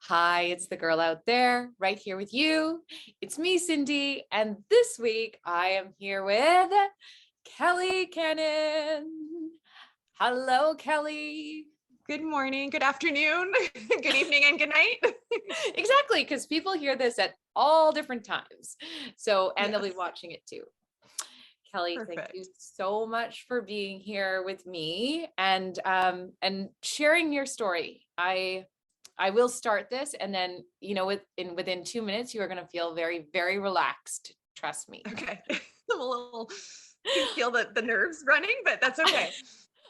Hi, it's the girl out there, right here with you. It's me, Cindy, and this week I am here with Kelly Cannon. Hello, Kelly. Good morning, good afternoon, good evening, and good night. Exactly, because people hear this at all different times. And they'll be Yes. watching it too. Kelly, thank Perfect. you so much for being here with me and sharing your story. I will start this, and then within 2 minutes you are going to feel very, very relaxed. Trust me. Okay. I'm a little, you can feel the nerves running, but that's okay.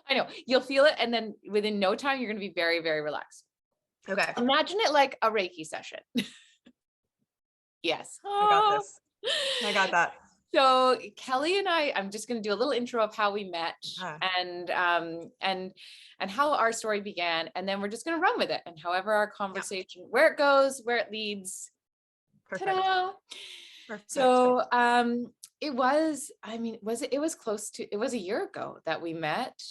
I know you'll feel it, and then within no time you're going to be very, very relaxed. Okay. Imagine it like a Reiki session. Yes. I got this. I got that. So Kelly and I'm just going to do a little intro of how we met and how our story began, and then we're just going to run with it, and however our conversation, where it goes, where it leads. Perfect. Ta-da! Perfect. So it was close to, it was a year ago that we met,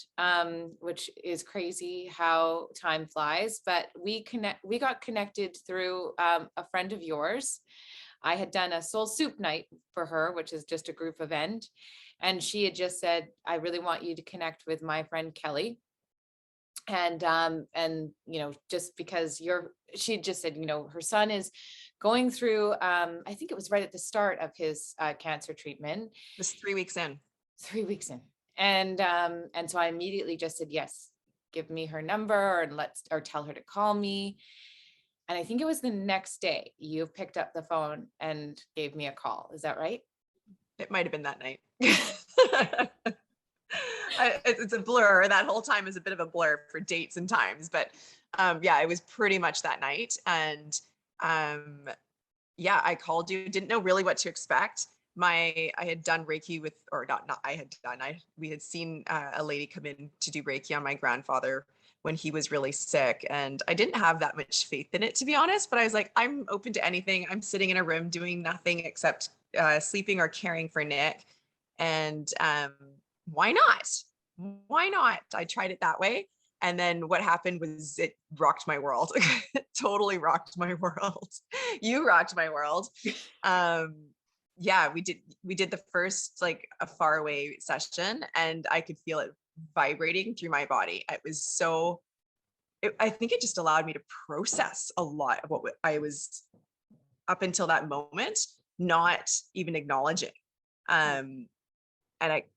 which is crazy how time flies, but we got connected through a friend of yours. I had done a soul soup night for her, which is just a group event. And she had just said, I really want you to connect with my friend Kelly. And just because she just said, her son is going through, I think it was right at the start of his cancer treatment. It was 3 weeks in. 3 weeks in. And so I immediately just said, yes, give me her number or tell her to call me. And I think it was the next day you picked up the phone and gave me a call. Is that right? It might have been that night. It's a blur. That whole time is a bit of a blur for dates and times, but yeah, it was pretty much that night. And yeah, I called you, didn't know really what to expect. I had done Reiki with, or not I had done, we had seen a lady come in to do Reiki on my grandfather when he was really sick. And I didn't have that much faith in it, to be honest, but I was like, I'm open to anything. I'm sitting in a room doing nothing except sleeping or caring for Nick. And why not? Why not? I tried it that way. And then what happened was it rocked my world. It totally rocked my world. You rocked my world. Yeah, we did the first, like, a far away session, and I could feel it vibrating through my body. It was I think it just allowed me to process a lot of what I was up until that moment not even acknowledging. And it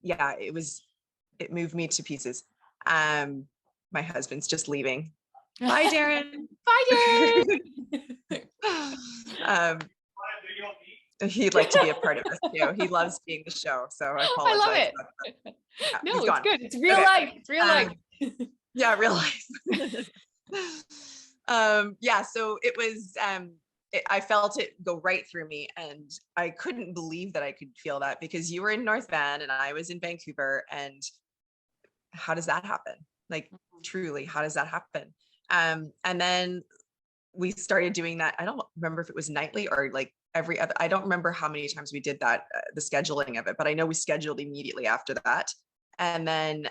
moved me to pieces. My husband's just leaving. Bye, Darren. Bye, Darren. He'd like to be a part of this too. He loves being the show, so I apologize. I love it. Yeah, no, it's good. It's real life. It's real life. Yeah, real life. Yeah, so it was, I felt it go right through me, and I couldn't believe that I could feel that, because you were in North Van and I was in Vancouver. And how does that happen? Like, truly, how does that happen? And then we started doing that. I don't remember if it was nightly or like every other, I don't remember how many times we did that, the scheduling of it, but I know we scheduled immediately after that. And then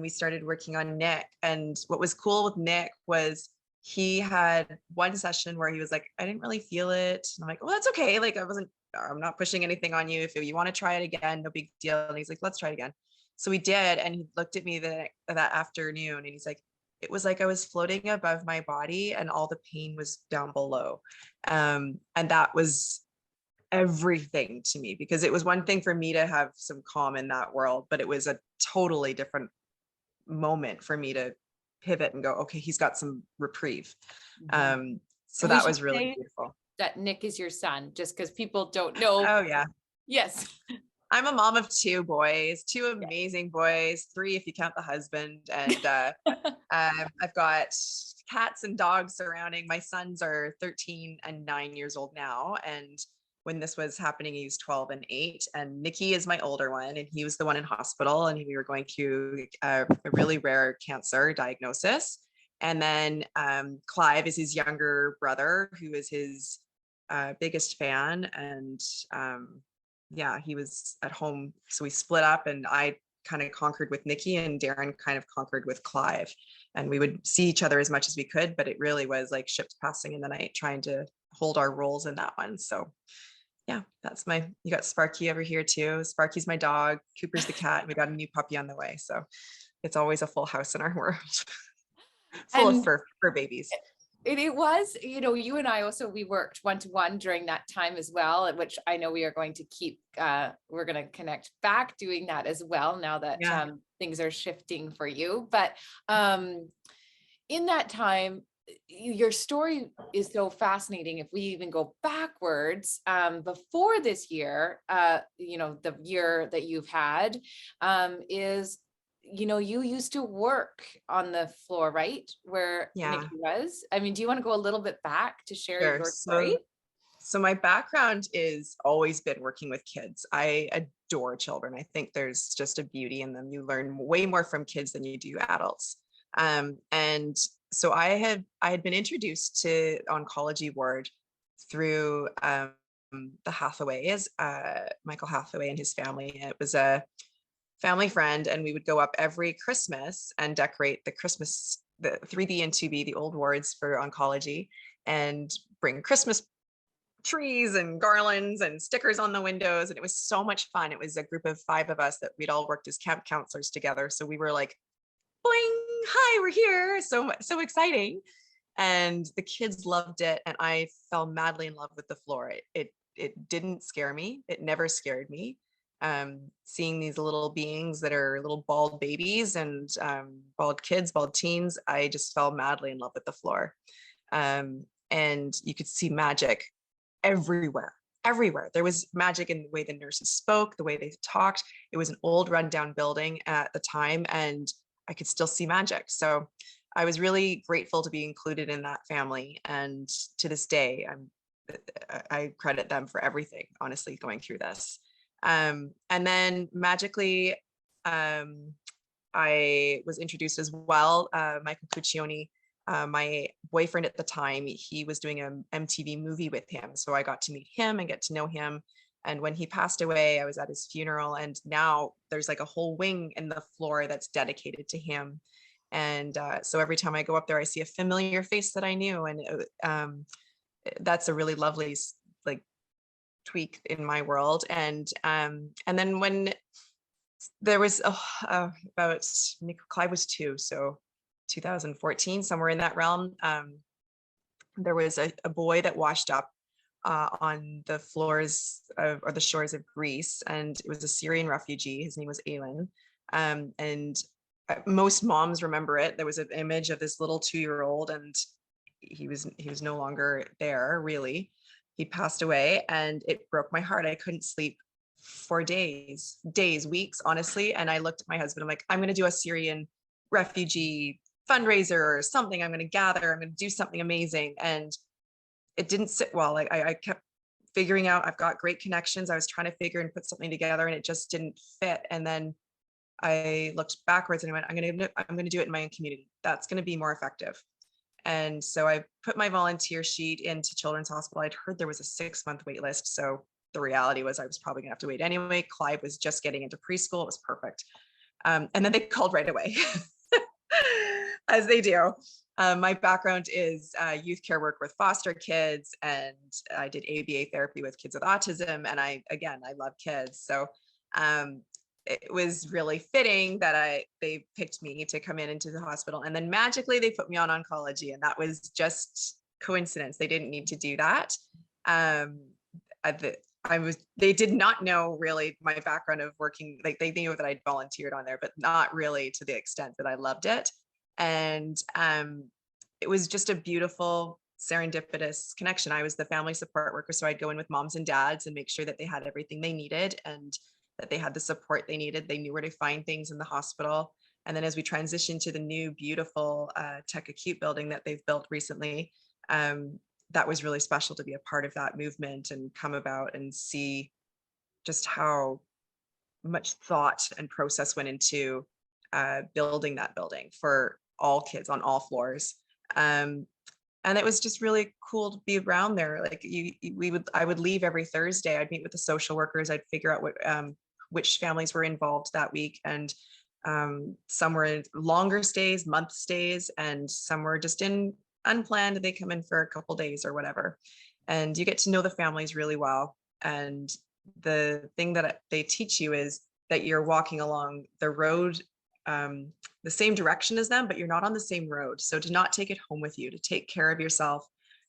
we started working on Nick. And what was cool with Nick was he had one session where he was like, I didn't really feel it. And I'm like, well, that's okay. Like, I'm not pushing anything on you. If you want to try it again, no big deal. And he's like, let's try it again. So we did. And he looked at me that afternoon, and he's like, it was like I was floating above my body and all the pain was down below. And that was everything to me, because it was one thing for me to have some calm in that world, but it was a totally different moment for me to pivot and go, okay, he's got some reprieve. So that was really beautiful. That Nick is your son, just because people don't know. Oh yeah. Yes. I'm a mom of 2 boys, 2 amazing boys, 3 if you count the husband. And I've got cats and dogs surrounding. My sons are 13 and 9 years old now. And when this was happening, he was 12 and 8. And Nikki is my older one, and he was the one in hospital, and we were going through a really rare cancer diagnosis. And then Clive is his younger brother, who is his biggest fan. And yeah, he was at home. So we split up, and I kind of conquered with Nikki, and Darren kind of conquered with Clive. and we would see each other as much as we could, but it really was like ships passing in the night, trying to hold our roles in that one. So yeah, that's you got Sparky over here too. Sparky's my dog, Cooper's the cat, and we got a new puppy on the way. So it's always a full house in our world, full of And fur babies. it was, you and I also, we worked one-to-one during that time as well, at which I know we are going to keep, we're going to connect back doing that as well now that Yeah. things are shifting for you. But in that time, your story is so fascinating. If we even go backwards, before this year, the year that you've had, is, you used to work on the floor, right? Where Yeah. Nikki was. I mean, do you want to go a little bit back to share Sure. your story? So my background is always been working with kids. I adore children. I think there's just a beauty in them. You learn way more from kids than you do adults. And so I had been introduced to oncology ward through the Hathaways, Michael Hathaway and his family. It was a family friend, and we would go up every Christmas and decorate the 3B and 2B, the old wards for oncology, and bring Christmas trees and garlands and stickers on the windows. And it was so much fun. It was a group of 5 of us that we'd all worked as camp counselors together. So we were like, bling, hi, we're here. So exciting. And the kids loved it. And I fell madly in love with the floor. It didn't scare me. It never scared me. Seeing these little beings that are little bald babies and bald kids, bald teens, I just fell madly in love with the floor. And you could see magic everywhere. There was magic in the way the nurses spoke, the way they talked. It was an old rundown building at the time, and I could still see magic. So I was really grateful to be included in that family. And to this day, I credit them for everything, honestly, going through this. And then magically, I was introduced as well. Michael Cuccioni, my boyfriend at the time, he was doing an MTV movie with him. So I got to meet him and get to know him. And when he passed away, I was at his funeral. And now there's like a whole wing in the floor that's dedicated to him. And so every time I go up there, I see a familiar face that I knew. And that's a really lovely like tweak in my world. And then when there was about Clive was 2, so 2014, somewhere in that realm, there was a boy that washed up on the floors or the shores of Greece, and it was a Syrian refugee. His name was Aylin, and most moms remember it. There was an image of this little 2-year-old, and he was no longer there, really. He passed away, and it broke my heart. I couldn't sleep for days, weeks, honestly. And I looked at my husband. I'm like, I'm going to do a Syrian refugee fundraiser or something. I'm going to gather. I'm going to do something amazing. And it didn't sit well. I kept figuring out. I've got great connections. I was trying to figure and put something together, and it just didn't fit. And then I looked backwards and I went, I'm going to do it in my own community. That's going to be more effective. And so I put my volunteer sheet into Children's Hospital. I'd heard there was a 6-month wait list. So the reality was I was probably gonna have to wait anyway. Clive was just getting into preschool. It was perfect. And then they called right away, as they do. My background is youth care work with foster kids, and I did ABA therapy with kids with autism. And I love kids. So it was really fitting that they picked me to come into the hospital, and then magically they put me on oncology, and that was just coincidence. They didn't need to do that. They did not know really my background of working, like they knew that I'd volunteered on there, but not really to the extent that I loved it. And it was just a beautiful serendipitous connection. I was the family support worker, so I'd go in with moms and dads and make sure that they had everything they needed and that they had the support they needed. They knew where to find things in the hospital. And then as we transitioned to the new beautiful tech acute building that they've built recently, that was really special to be a part of that movement and come about and see just how much thought and process went into building that building for all kids on all floors. And it was just really cool to be around there. Like I would leave every Thursday. I'd meet with the social workers. I'd figure out which families were involved that week, and Some were in longer stays, month stays, and some were just in unplanned. They come in for a couple days or whatever. And you get to know the families really well. And the thing that they teach you is that you're walking along the road, the same direction as them, but you're not on the same road. So to not take it home with you, to take care of yourself,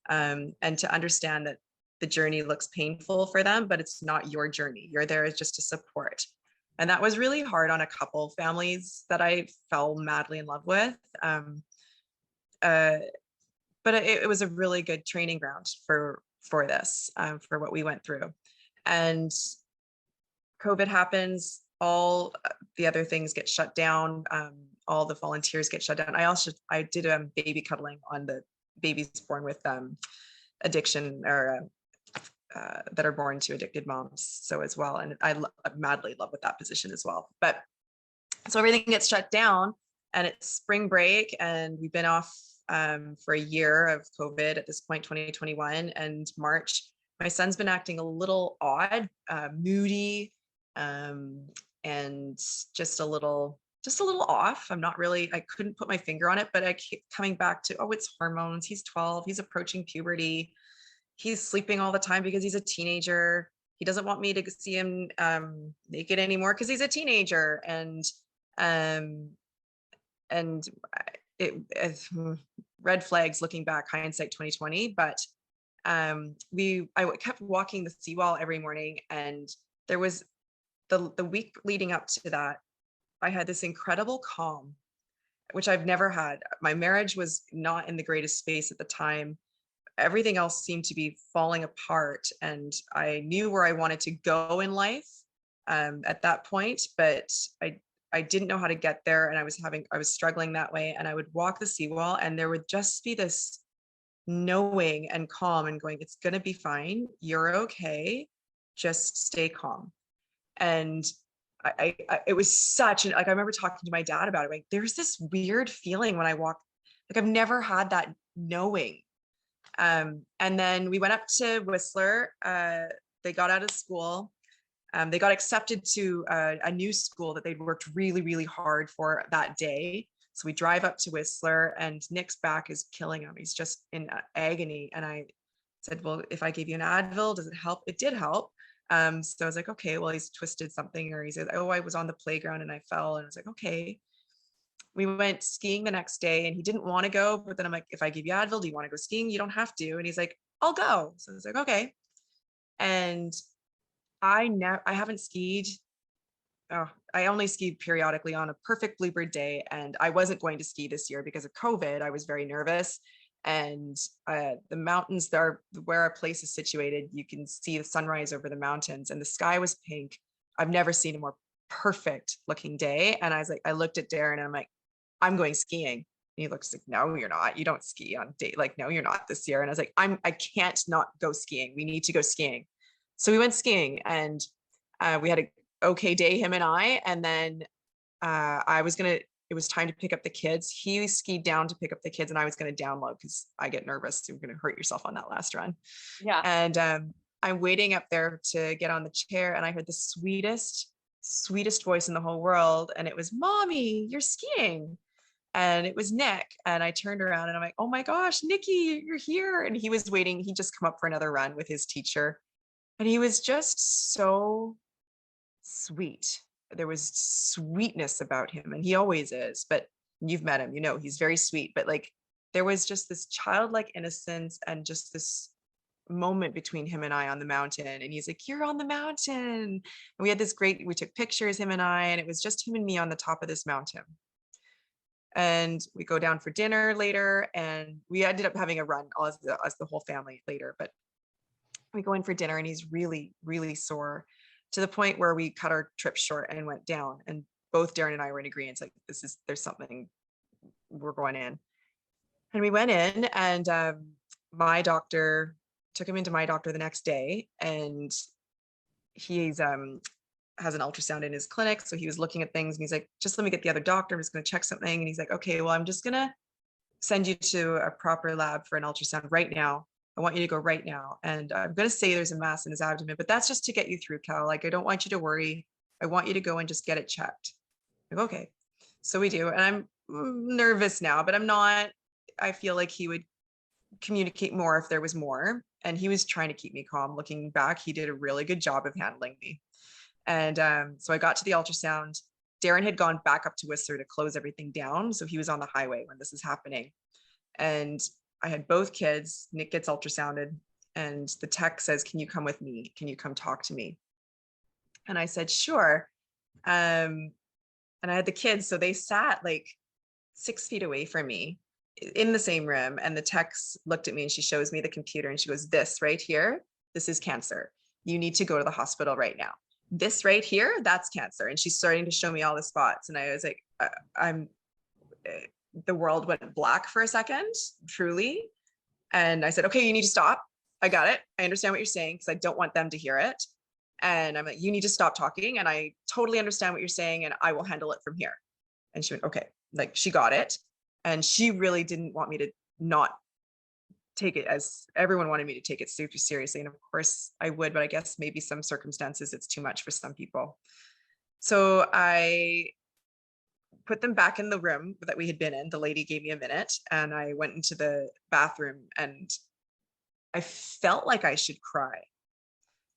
and to understand that the journey looks painful for them, but it's not your journey. You're there just to support. And that was really hard on a couple families that I fell madly in love with. Uh, but it was a really good training ground for this, for what we went through. And COVID happens, all the other things get shut down. All the volunteers get shut down. I did baby cuddling on the babies born with addiction, or that are born to addicted moms. So as well, and I madly love with that position as well. But so everything gets shut down, and it's spring break, and we've been off for a year of COVID at this point, 2021, and March. My son's been acting a little odd, moody, and just a little off. I couldn't put my finger on it, but I keep coming back to, oh, it's hormones. He's 12, he's approaching puberty. He's sleeping all the time because he's a teenager. He doesn't want me to see him naked anymore because he's a teenager. And red flags looking back, hindsight 2020. But I kept walking the seawall every morning, and there was the week leading up to that, I had this incredible calm, which I've never had. My marriage was not in the greatest space at the time. Everything else seemed to be falling apart, and I knew where I wanted to go in life at that point, but I didn't know how to get there, and I was struggling that way. And I would walk the seawall, and there would just be this knowing and calm and going, it's going to be fine. You're okay. Just stay calm. And it was such an, like, I remember talking to my dad about it. Like, there's this weird feeling when I walk, like I've never had that knowing. And then we went up to Whistler. They got out of school. They got accepted to a new school that they'd worked really, really hard for that day. So we drive up to Whistler, and Nick's back is killing him. He's just in agony. And I said, well, if I gave you an Advil, does it help? It did help. So I was like, okay, well, he's twisted something. Or he said, oh, I was on the playground and I fell. And I was like, okay. We went skiing the next day, and he didn't want to go. But then I'm like, if I give you Advil, do you want to go skiing? You don't have to. And he's like, I'll go. So I was like, okay. And I haven't skied. Oh, I only skied periodically on a perfect bluebird day. And I wasn't going to ski this year because of COVID. I was very nervous. And the mountains there, where our place is situated, you can see the sunrise over the mountains, and the sky was pink. I've never seen a more perfect looking day. And I was like, I looked at Darren and I'm like, I'm going skiing. And he looks like, no, you're not. You don't ski on day. Like, no, you're not this year. And I was like, I can't not go skiing. We need to go skiing. So we went skiing, and we had an okay day, him and I. And then it was time to pick up the kids. He skied down to pick up the kids, and I was going to download because I get nervous. You're going to hurt yourself on that last run. Yeah. And I'm waiting up there to get on the chair, and I heard the sweetest voice in the whole world. And it was, Mommy, you're skiing. And it was Nick. And I turned around and I'm like, oh my gosh, Nikki, you're here. And he was waiting. He just come up for another run with his teacher. And he was just so sweet. There was sweetness about him, and he always is, but you've met him, you know, he's very sweet, but like there was just this childlike innocence and just this moment between him and I on the mountain. And he's like, you're on the mountain. And we had we took pictures, him and I, and it was just him and me on the top of this mountain. And we go down for dinner later, and we ended up having a run as the whole family later, but we go in for dinner, and he's really, really sore, to the point where we cut our trip short and went down. And both Darren and I were in agreement. Like, there's something, we're going in. And we went in, and my doctor took him into my doctor the next day, and he's has an ultrasound in his clinic. So he was looking at things, and he's like, just let me get the other doctor. I'm just going to check something. And he's like, okay, well, I'm just going to send you to a proper lab for an ultrasound right now. I want you to go right now. And I'm going to say there's a mass in his abdomen, but that's just to get you through, Cal. Like, I don't want you to worry. I want you to go and just get it checked. Like, okay. So we do. And I'm nervous now, but I'm not. I feel like he would communicate more if there was more. And he was trying to keep me calm. Looking back, he did a really good job of handling me. And so I got to the ultrasound. Darren had gone back up to Whistler to close everything down. So he was on the highway when this is happening. And I had both kids. Nick gets ultrasounded, and the tech says, "Can you come with me? Can you come talk to me?" And I said, "Sure." And I had the kids, so they sat like 6 feet away from me in the same room. And the tech looked at me and she shows me the computer and she goes, "This right here, this is cancer. You need to go to the hospital right now. This right here, that's cancer." And she's starting to show me all the spots. And I was like, I'm, the world went black for a second, truly. And I said, "Okay, you need to stop. I got it. I understand what you're saying because I don't want them to hear it." And I'm like, "You need to stop talking. And I totally understand what you're saying and I will handle it from here." And she went, "Okay." Like she got it. And she really didn't want me to not take it, as everyone wanted me to take it super seriously. And of course I would, but I guess maybe some circumstances it's too much for some people. So I put them back in the room that we had been in. The lady gave me a minute and I went into the bathroom and I felt like I should cry.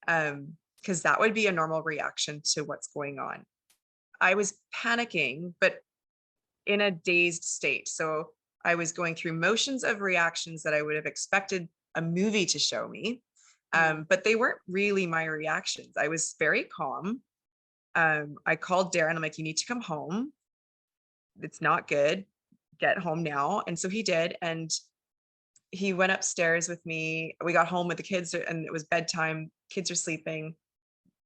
Because that would be a normal reaction to what's going on. I was panicking, but in a dazed state. So I was going through motions of reactions that I would have expected a movie to show me. But they weren't really my reactions. I was very calm. I called Darren. I'm like, "You need to come home. It's not good. Get home now." And so he did. And he went upstairs with me. We got home with the kids and it was bedtime. Kids are sleeping.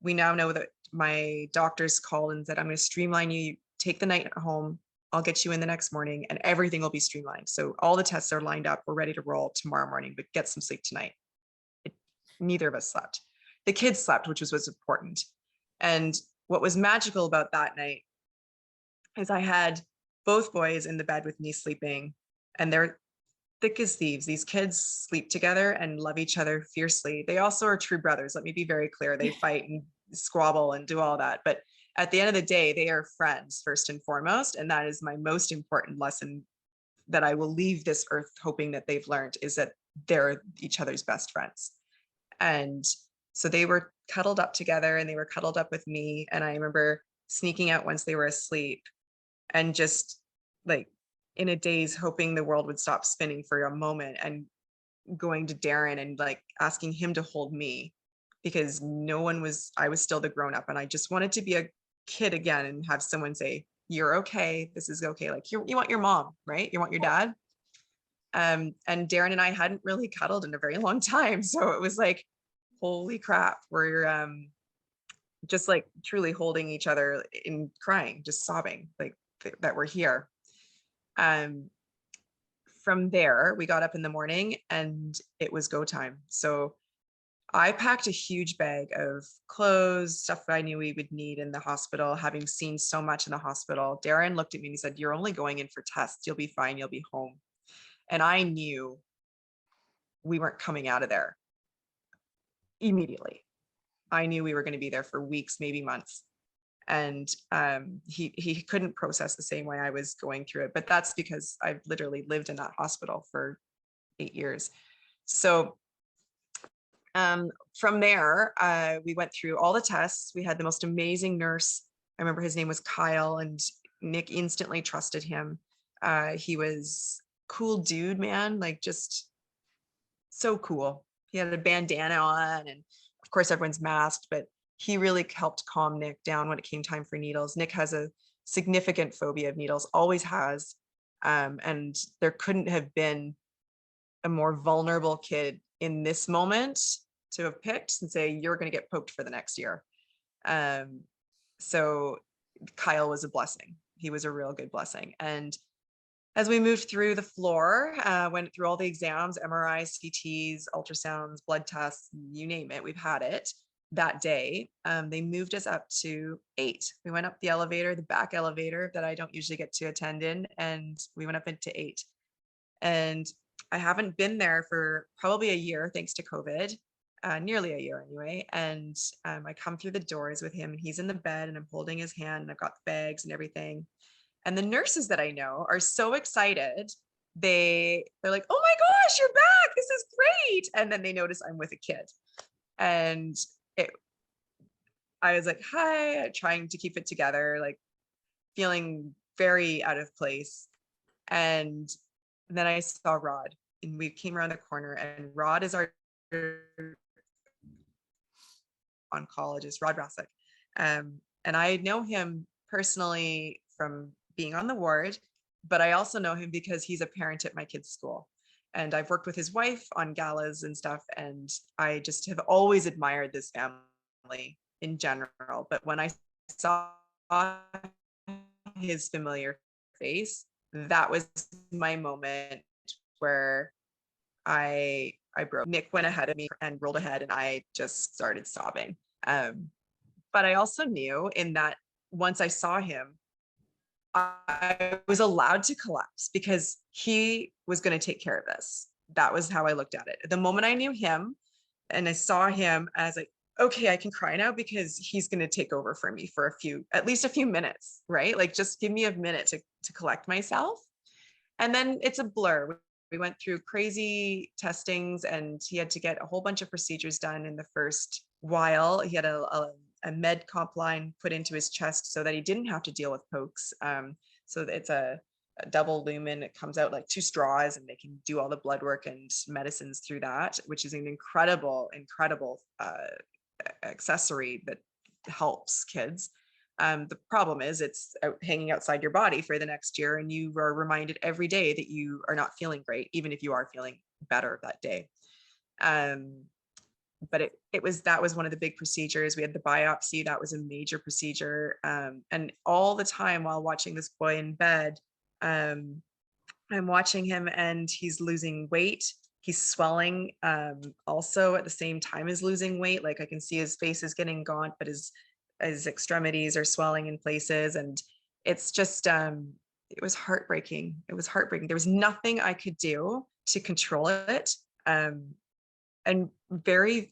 We now know that my doctors called and said, "I'm going to streamline you. Take the night at home. I'll get you in the next morning and everything will be streamlined. So all the tests are lined up. We're ready to roll tomorrow morning, but get some sleep tonight." Neither of us slept. The kids slept, which was important. And what was magical about that night is I had both boys in the bed with me sleeping, and they're thick as thieves. These kids sleep together and love each other fiercely. They also are true brothers. Let me be very clear. They fight and squabble and do all that. But at the end of the day, they are friends first and foremost. And that is my most important lesson that I will leave this earth hoping that they've learned, is that they're each other's best friends. And so they were cuddled up together and they were cuddled up with me. And I remember sneaking out once they were asleep and just like in a daze, hoping the world would stop spinning for a moment, and going to Darren and like asking him to hold me, because I was still the grown up and I just wanted to be a kid again and have someone say, "You're okay. This is okay." Like you want your mom, right? You want your dad. And Darren and I hadn't really cuddled in a very long time. So it was like, holy crap, we're just like truly holding each other and crying, just sobbing, like that we're here. From there, we got up in the morning and it was go time. So I packed a huge bag of clothes, stuff I knew we would need in the hospital, having seen so much in the hospital. Darren looked at me and he said, "You're only going in for tests. You'll be fine. You'll be home." And I knew we weren't coming out of there immediately. I knew we were going to be there for weeks, maybe months. And he couldn't process the same way I was going through it. But that's because I've literally lived in that hospital for 8 years. So from there, we went through all the tests. We had the most amazing nurse. I remember his name was Kyle, and Nick instantly trusted him. He was cool dude, man, like just so cool. He had a bandana on, and of course everyone's masked, but he really helped calm Nick down when it came time for needles. Nick has a significant phobia of needles, always has. And there couldn't have been a more vulnerable kid in this moment to have picked and say, "You're going to get poked for the next year." So Kyle was a blessing. He was a real good blessing. And as we moved through the floor, went through all the exams, MRIs, CTs, ultrasounds, blood tests, you name it, we've had it. That day, they moved us up to 8. We went up the elevator, the back elevator that I don't usually get to attend in, and we went up into 8. And I haven't been there for probably a year, thanks to COVID, nearly a year anyway. And I come through the doors with him, and he's in the bed, and I'm holding his hand, and I've got the bags and everything. And the nurses that I know are so excited. They're like, oh my gosh, you're back. This is great. And then they notice I'm with a kid. And it, I was like, hi, trying to keep it together, like feeling very out of place. And then I saw Rod, and we came around the corner, and Rod is our oncologist, Rod Rassick. And I know him personally from being on the ward, but I also know him because he's a parent at my kid's school. And I've worked with his wife on galas and stuff. And I just have always admired this family in general. But when I saw his familiar face, that was my moment where I broke. Nick went ahead of me and rolled ahead, and I just started sobbing. But I also knew in that once I saw him, I was allowed to collapse because he was going to take care of this. That was how I looked at it. The moment I knew him and I saw him, I was like, okay, I can cry now because he's going to take over for me for at least a few minutes, right? Like just give me a minute to collect myself. And then it's a blur. We went through crazy testings, and he had to get a whole bunch of procedures done in the first while. He had a med comp line put into his chest so that he didn't have to deal with pokes. So it's a double lumen. It comes out like 2 straws, and they can do all the blood work and medicines through that, which is an incredible accessory that helps kids. The problem is it's hanging outside your body for the next year, and you are reminded every day that you are not feeling great, even if you are feeling better that day. But that was one of the big procedures. We had the biopsy. That was a major procedure. And all the time while watching this boy in bed, I'm watching him, and he's losing weight. He's swelling also at the same time as losing weight. Like I can see his face is getting gaunt, but his extremities are swelling in places. And it's just, it was heartbreaking. It was heartbreaking. There was nothing I could do to control it. And very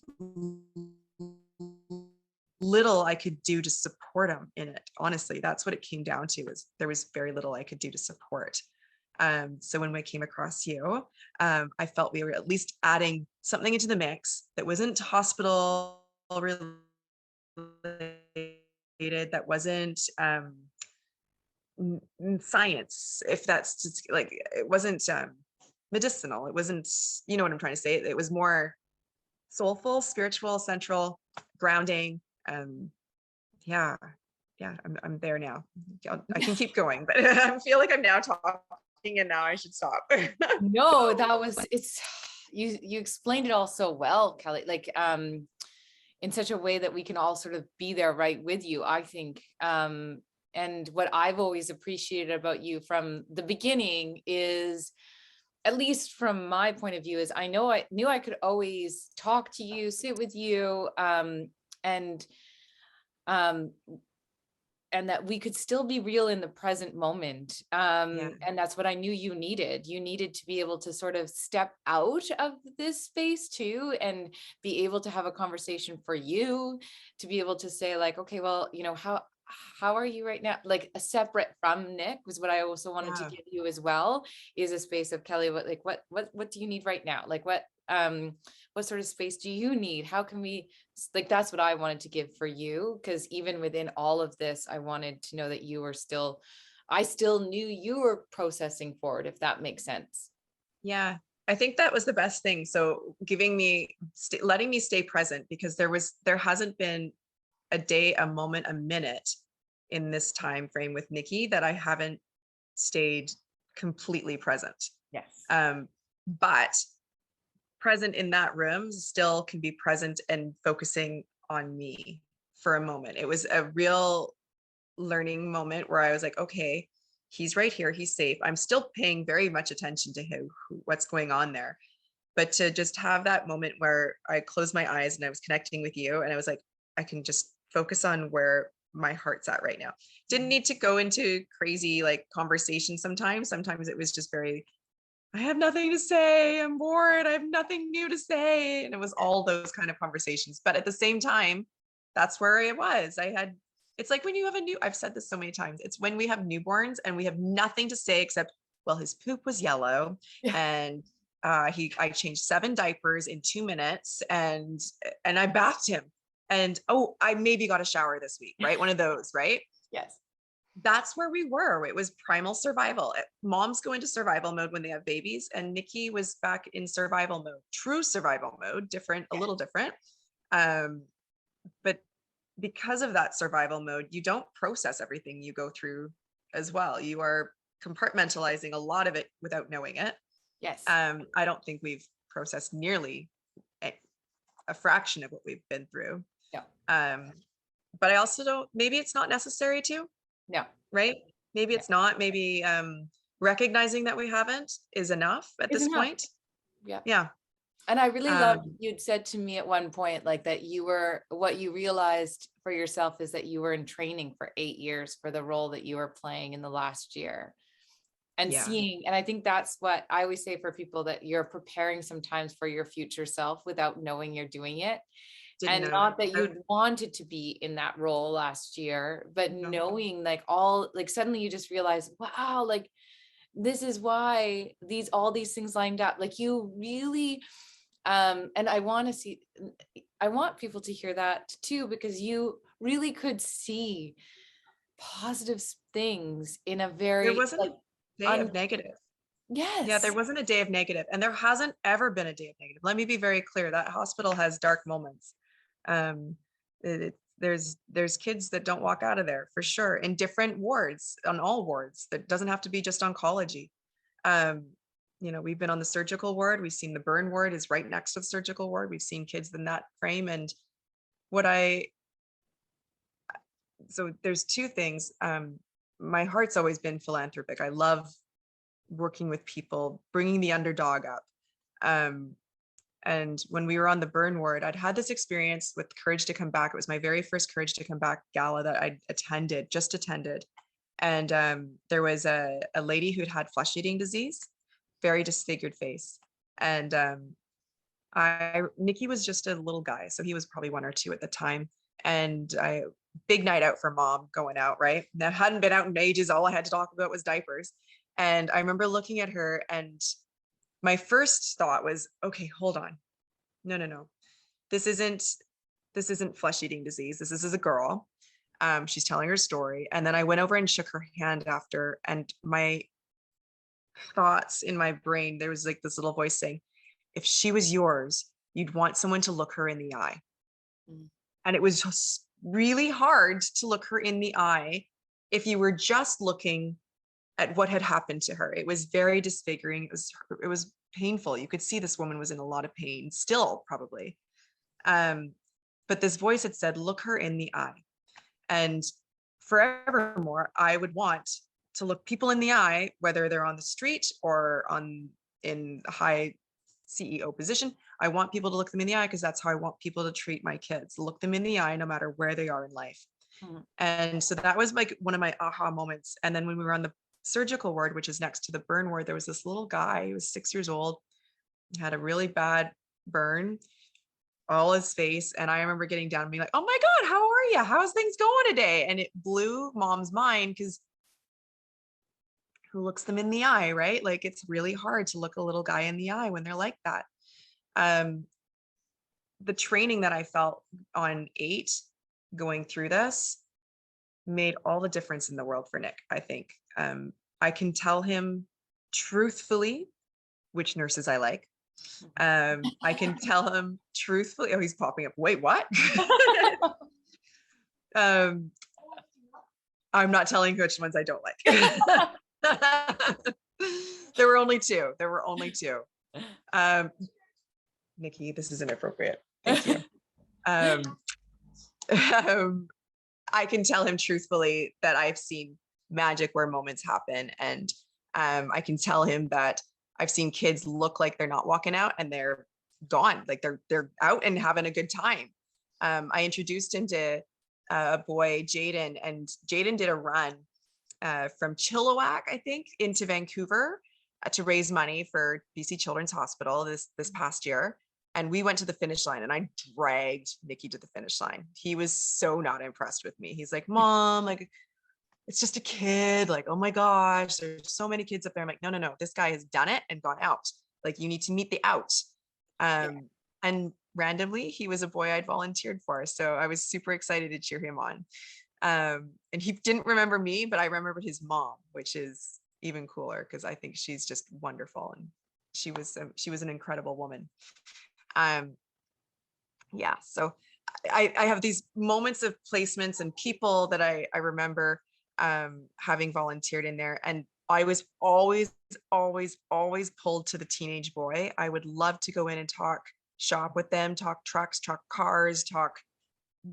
little I could do to support him in it. Honestly, that's what it came down to, was there was very little I could do to support. So when we came across you, I felt we were at least adding something into the mix that wasn't hospital related, that wasn't science, if that's just like, it wasn't medicinal. It wasn't, you know what I'm trying to say? It was more soulful, spiritual, central, grounding. Yeah, I'm there now. I can keep going, but I feel like I'm now talking, and now I should stop. No, you explained it all so well, Kelly, like in such a way that we can all sort of be there right with you, I think. And what I've always appreciated about you from the beginning is, at least from my point of view, is I knew I could always talk to you, sit with you, and that we could still be real in the present moment. Yeah. And that's what I knew you needed. You needed to be able to sort of step out of this space too, and be able to have a conversation for you, to be able to say like, okay, well, you know, how are you right now? Like a separate from Nick was what I also wanted to give you as well, is a space of, Kelly, what do you need right now? Like what sort of space do you need? How can we, like, that's what I wanted to give for you. Cause even within all of this, I wanted to know that you were still, I still knew you were processing forward, if that makes sense. Yeah. I think that was the best thing. So letting me stay present, because there hasn't been a day, a moment, a minute in this time frame with Nikki that I haven't stayed completely present. Yes. But present in that room still can be present and focusing on me for a moment. It was a real learning moment where I was like, okay, he's right here. He's safe. I'm still paying very much attention to him, what's going on there. But to just have that moment where I closed my eyes and I was connecting with you, and I was like, I can just focus on where my heart's at right now. Didn't need to go into crazy like conversation sometimes. Sometimes it was just very, I have nothing to say. I'm bored. I have nothing new to say. And it was all those kind of conversations. But at the same time, that's where I was. I had It's like when you have I've said this so many times, it's when we have newborns and we have nothing to say except, well, his poop was yellow Yeah. and I changed 7 diapers in 2 minutes and I bathed him. And oh, I maybe got a shower this week, right? One of those, right? Yes. That's where we were. It was primal survival. Moms go into survival mode when they have babies, and Nikki was back in survival mode, true survival mode, different, a little different. But because of that survival mode, you don't process everything you go through as well. You are compartmentalizing a lot of it without knowing it. Yes. I don't think we've processed nearly a fraction of what we've been through. No. But I also don't, maybe it's not necessary to, No. right? Maybe it's not, maybe recognizing that we haven't is enough at this point. Yeah. Yeah. And I really loved you'd said to me at one point, like that what you realized for yourself is that you were in training for 8 years for the role that you were playing in the last year. And and I think that's what I always say for people, that you're preparing sometimes for your future self without knowing you're doing it. And not that you'd wanted to be in that role last year, but knowing like suddenly you just realize, wow, like this is why all these things lined up. Like you really, and I want people to hear that too, because you really could see positive things in a very, there wasn't a day of negative. Yes. Yeah, there wasn't a day of negative, and there hasn't ever been a day of negative. Let me be very clear. That hospital has dark moments. There's kids that don't walk out of there for sure, in different wards, on all wards. That doesn't have to be just oncology. We've been on the surgical ward. We've seen the burn ward is right next to the surgical ward. We've seen kids in that frame. And so there's 2 things. My heart's always been philanthropic. I love working with people, bringing the underdog up. And when we were on the burn ward, I'd had this experience with Courage to Come Back. It was my very first Courage to Come Back gala that I just attended. And there was a lady who'd had flesh-eating disease, very disfigured face. And Nikki was just a little guy, so he was probably 1 or 2 at the time. And big night out for mom, going out, right? That hadn't been out in ages. All I had to talk about was diapers. And I remember looking at her, and my first thought was, okay, hold on. No. This isn't flesh-eating disease. This is a girl. She's telling her story. And then I went over and shook her hand after, and my thoughts in my brain, there was like this little voice saying, if she was yours, you'd want someone to look her in the eye. And it was just really hard to look her in the eye if you were just looking at what had happened to her. It was very disfiguring. It was painful. You could see this woman was in a lot of pain, still probably. But this voice had said, look her in the eye. And forevermore, I would want to look people in the eye, whether they're on the street or in high CEO position. I want people to look them in the eye, because that's how I want people to treat my kids. Look them in the eye, no matter where they are in life. And so that was like one of my aha moments. And then when we were on the surgical ward, which is next to the burn ward, there was this little guy. He was 6 years old, had a really bad burn, all his face. And I remember getting down and being like, oh my God, how are you? How's things going today? And it blew mom's mind, because who looks them in the eye, right? Like, it's really hard to look a little guy in the eye when they're like that. The training that I felt on 8 going through this made all the difference in the world for Nick, I think. I can tell him truthfully which nurses I like. I can tell him truthfully. Oh, he's popping up. Wait, what? I'm not telling which ones I don't like. There were only 2. Nikki, this is inappropriate. Thank you. I can tell him truthfully that I've seen magic where moments happen. And I can tell him that I've seen kids look like they're not walking out and they're gone, like they're out and having a good time. I introduced him to a boy, Jaden, and Jaden did a run from Chilliwack, I think, into Vancouver to raise money for BC Children's Hospital this past year. And we went to the finish line and I dragged Nikki to the finish line. He was so not impressed with me. He's like, Mom, like, it's just a kid. Like, oh my gosh, there's so many kids up there. I'm like, no, no, no. This guy has done it and gone out. Like, you need to meet the out. Yeah. And randomly, he was a boy I'd volunteered for. So I was super excited to cheer him on. And he didn't remember me, but I remembered his mom, which is even cooler because I think she's just wonderful. And she was an incredible woman. Yeah, so I have these moments of placements and people that I remember having volunteered in there. And I was always pulled to the teenage boy. I would love to go in and talk shop with them, talk trucks, talk cars, talk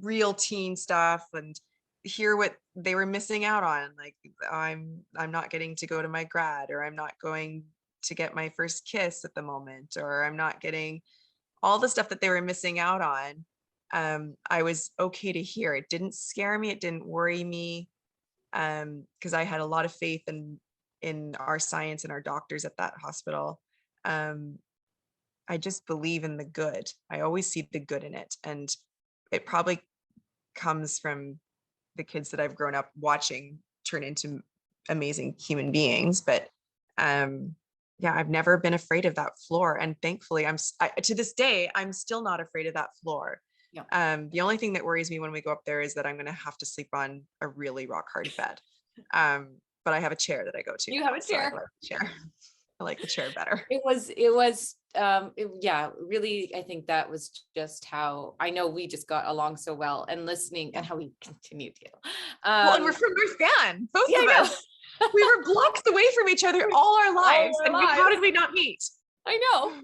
real teen stuff, and hear what they were missing out on. Like, I'm not getting to go to my grad, or I'm not going to get my first kiss at the moment, or I'm not getting all the stuff that they were missing out on. I was okay to hear. It didn't scare me. It didn't worry me. Because I had a lot of faith in our science and our doctors at that hospital. I just believe in the good. I always see the good in it. And it probably comes from the kids that I've grown up watching turn into amazing human beings. But yeah, I've never been afraid of that floor. And thankfully, to this day, I'm still not afraid of that floor. Yeah. The only thing that worries me when we go up there is that I'm going to have to sleep on a really rock hard bed. But I have a chair that I go to. You have a So I chair. like the chair. I like the chair better. Yeah, really, I think that was just how I know we just got along so well, and listening, and how we continue to. Well, and we're from North Van, both Yeah, of I know. us. We were blocks away from each other all our lives. our lives. How did we not meet? I know.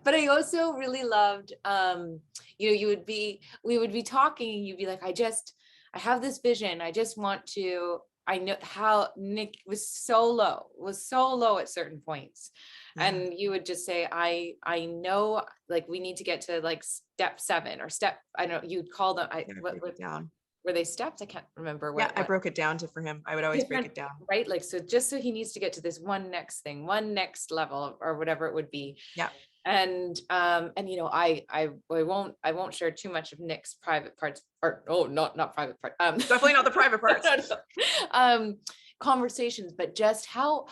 But I also really loved, we would be talking, and you'd be like, I have this vision. I know how Nick was so low at certain points. Yeah. And you would just say, I know, like, we need to get to like step 7 or step, I don't know, you'd call them, what down. Were they steps? I can't remember. I broke it down for him. I would always break it down. Right. Like, so just so he needs to get to this one next thing, one next level, or whatever it would be. Yeah. And I won't share too much of Nick's private parts, or not private part. Definitely not the private parts. Conversations, but just how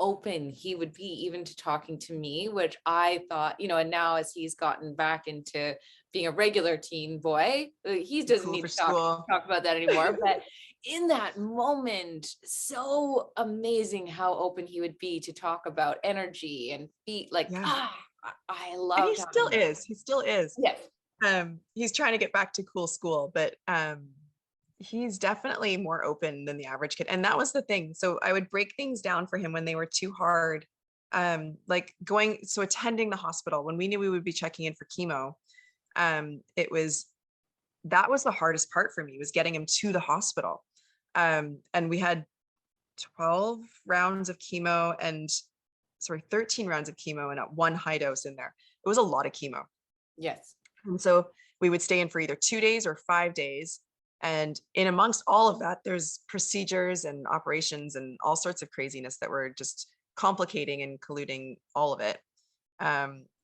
open he would be even to talking to me, which I thought, and now as he's gotten back into being a regular teen boy, he doesn't need to talk about that anymore. But in that moment, so amazing how open he would be to talk about energy and feet. Like, I love. And he still is. Yes. He's trying to get back to cool school, but he's definitely more open than the average kid. And that was the thing. So I would break things down for him when they were too hard. Like attending the hospital when we knew we would be checking in for chemo. That was the hardest part for me, was getting him to the hospital. And we had 12 rounds of chemo 13 rounds of chemo and one high dose in there. It was a lot of chemo. Yes. And so we would stay in for either 2 days or 5 days. And in amongst all of that, there's procedures and operations and all sorts of craziness that were just complicating and colluding all of it.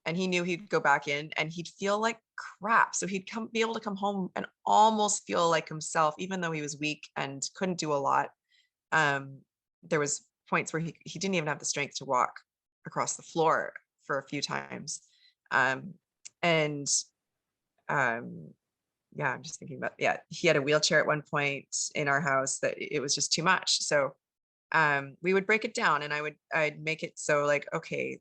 And he knew he'd go back in and he'd feel like crap. So he'd be able to come home and almost feel like himself, even though he was weak and couldn't do a lot. There was points where he didn't even have the strength to walk across the floor for a few times. I'm just thinking about, he had a wheelchair at one point in our house that it was just too much. So we would break it down, and I'd make it so, like, okay,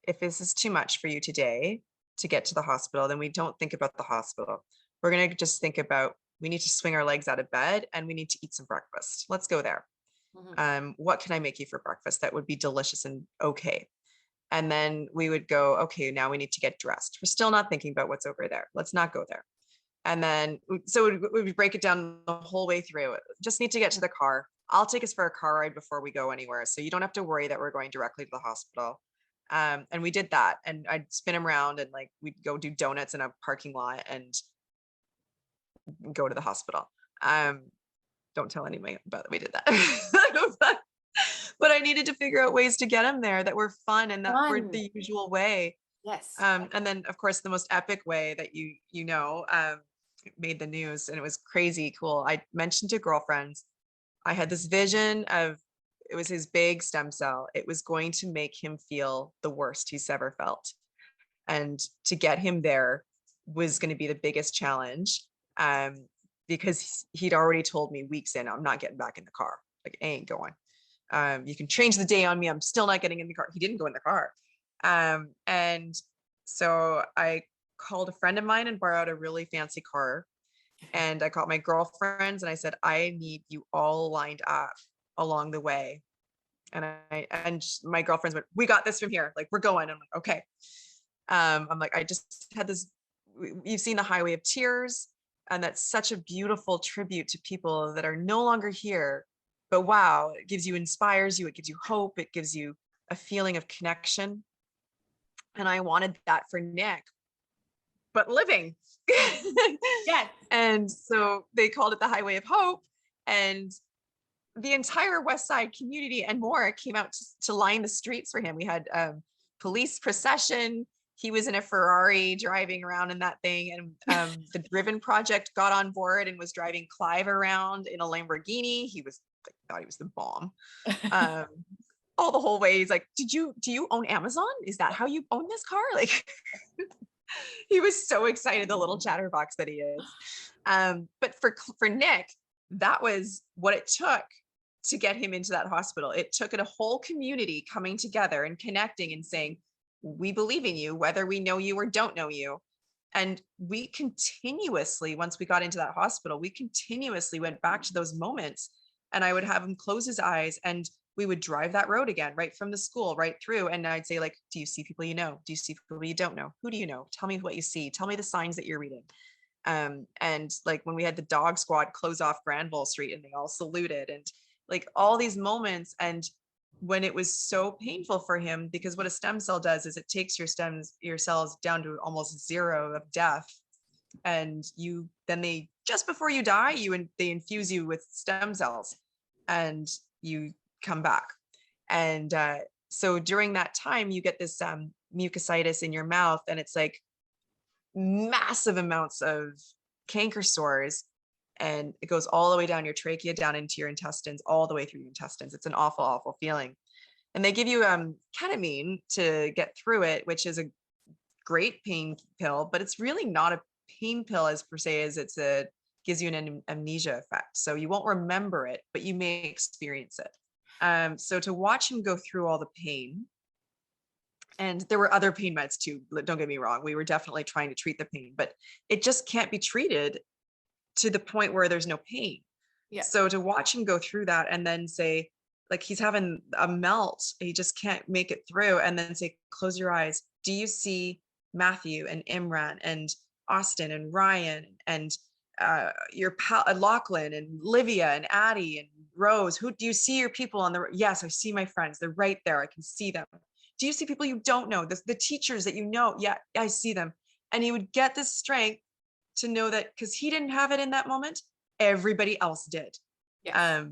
if this is too much for you today to get to the hospital, then we don't think about the hospital. We're going to just think about, we need to swing our legs out of bed and we need to eat some breakfast. Let's go there. Mm-hmm. What can I make you for breakfast that would be delicious and okay? And then we would go, okay, now we need to get dressed. We're still not thinking about what's over there. Let's not go there. And then, so we break it down the whole way through. Just need to get to the car. I'll take us for a car ride before we go anywhere. So you don't have to worry that we're going directly to the hospital. And we did that, and I'd spin him around, and like, we'd go do donuts in a parking lot and go to the hospital. Don't tell anybody about that we did that. But I needed to figure out ways to get him there that were fun and that were the usual way. Yes. And then of course the most epic way that made the news, and it was crazy cool. I mentioned to girlfriends, I had this vision of, it was his big stem cell. It was going to make him feel the worst he's ever felt. And to get him there was going to be the biggest challenge. Because he'd already told me weeks in, I'm not getting back in the car. Like, I ain't going. You can change the day on me. I'm still not getting in the car. He didn't go in the car. And so I called a friend of mine and borrowed a really fancy car. And I called my girlfriends and I said, I need you all lined up along the way. And my girlfriends went, we got this from here. Like, we're going. I'm like, okay. I'm like, I just had this, you've seen the Highway of Tears, and that's such a beautiful tribute to people that are no longer here. But wow, it gives you, inspires you, it gives you hope, it gives you a feeling of connection. And I wanted that for Nick, but living. Yes. And so they called it the Highway of Hope. And the entire West Side community and more came out to line the streets for him. We had police procession. He was in a Ferrari driving around in that thing. And the Driven Project got on board and was driving Clive around in a Lamborghini. He was like, thought he was the bomb. All the whole way. He's like, do you own Amazon? Is that how you own this car? Like, he was so excited, the little chatterbox that he is. But for Nick, that was what it took to get him into that hospital. It took a whole community coming together and connecting and saying, we believe in you, whether we know you or don't know you. And we continuously, once we got into that hospital, we continuously went back to those moments, and I would have him close his eyes and we would drive that road again, right from the school, right through. And I'd say, like, do you see people you know? Do you see people you don't know? Who do you know? Tell me what you see. Tell me the signs that you're reading. And like when we had the dog squad close off Granville Street and they all saluted, and like all these moments. And when it was so painful for him, because what a stem cell does is it takes your cells down to almost zero of death. And they, just before you die, they infuse you with stem cells and you come back. And so during that time, you get this mucositis in your mouth, and it's like massive amounts of canker sores, and it goes all the way down your trachea, down into your intestines, all the way through your intestines. It's an awful, awful feeling. And they give you ketamine to get through it, which is a great pain pill, but it's really not a pain pill as per se, as gives you an amnesia effect. So you won't remember it, but you may experience it. So to watch him go through all the pain, and there were other pain meds too, don't get me wrong, we were definitely trying to treat the pain, but it just can't be treated to the point where there's no pain. Yeah. So to watch him go through that and then say, like, he's having a melt, he just can't make it through, and then say, close your eyes. Do you see Matthew and Imran and Austin and Ryan and your pal Lachlan and Livia and Addie and Rose? Who do you see? Your people on the, yes, I see my friends, they're right there, I can see them. Do you see people you don't know? The teachers that you know? Yeah, I see them. And he would get this strength to know that, because he didn't have it in that moment, everybody else did. Yes.